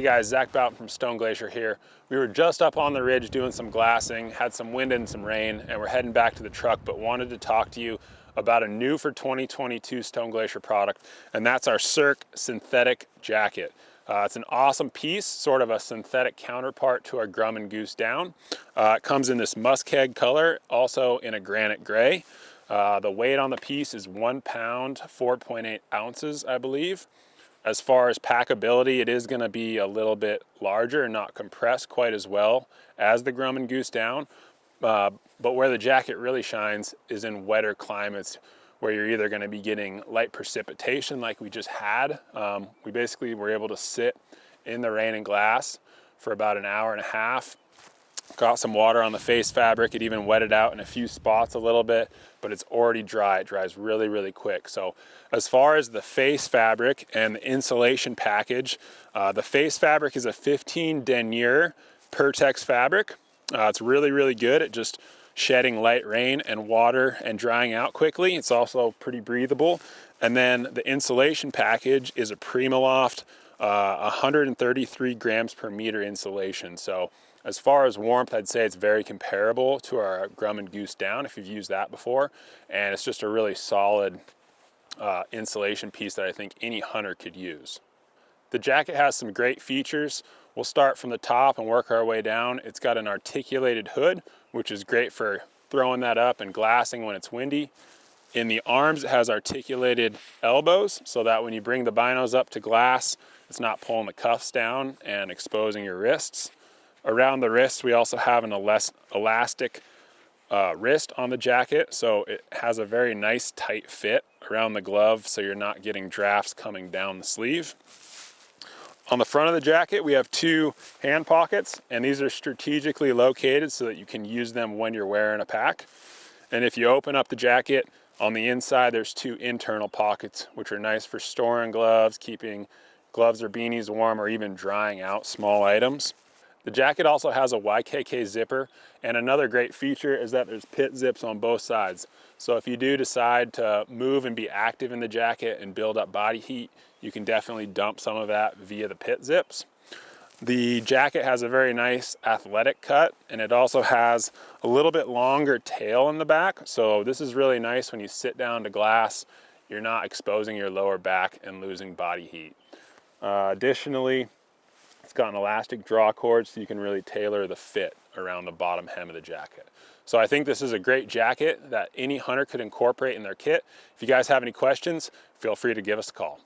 Hey guys, Zach Boughton from Stone Glacier here. We were just up on the ridge doing some glassing, had some wind and some rain, and we're heading back to the truck, but wanted to talk to you about a new for 2022 Stone Glacier product, and that's our Cirque Synthetic Jacket. It's an awesome piece, sort of a synthetic counterpart to our Grumman Goose Down. It comes in this muskeg color, also in a granite gray. The weight on the piece is 1 pound, 4.8 ounces, I believe. As far as packability, it is going to be a little bit larger and not compressed quite as well as the Grumman Goose Down. But where the jacket really shines is in wetter climates where you're either going to be getting light precipitation like we just had. We basically were able to sit in the rain and glass for about an hour and a half. Got some water on the face fabric. It even wetted out in a few spots a little bit, but it's already dry. It dries really, really quick. So as far as the face fabric and the insulation package, the face fabric is a 15 denier Pertex fabric. It's really, really good at just shedding light rain and water and drying out quickly. It's also pretty breathable. And then the insulation package is a Primaloft 133 grams per meter insulation. So as far as warmth, I'd say it's very comparable to our Grumman Goose Down if you've used that before. And it's just a really solid insulation piece that I think any hunter could use. The jacket has some great features. We'll start from the top and work our way down. It's got an articulated hood, which is great for throwing that up and glassing when it's windy. In the arms, it has articulated elbows so that when you bring the binos up to glass, it's not pulling the cuffs down and exposing your wrists. Around the wrists, we also have an elastic wrist on the jacket, so it has a very nice tight fit around the glove so you're not getting drafts coming down the sleeve. On the front of the jacket, we have 2 hand pockets, and these are strategically located so that you can use them when you're wearing a pack. And if you open up the jacket, on the inside, there's 2 internal pockets, which are nice for storing gloves, keeping gloves or beanies warm, or even drying out small items. The jacket also has a YKK zipper, and another great feature is that there's pit zips on both sides. So if you do decide to move and be active in the jacket and build up body heat, you can definitely dump some of that via the pit zips. The jacket has a very nice athletic cut, and it also has a little bit longer tail in the back. So this is really nice when you sit down to glass, you're not exposing your lower back and losing body heat. Additionally, it's got an elastic draw cord so you can really tailor the fit around the bottom hem of the jacket. So I think this is a great jacket that any hunter could incorporate in their kit. If you guys have any questions, feel free to give us a call.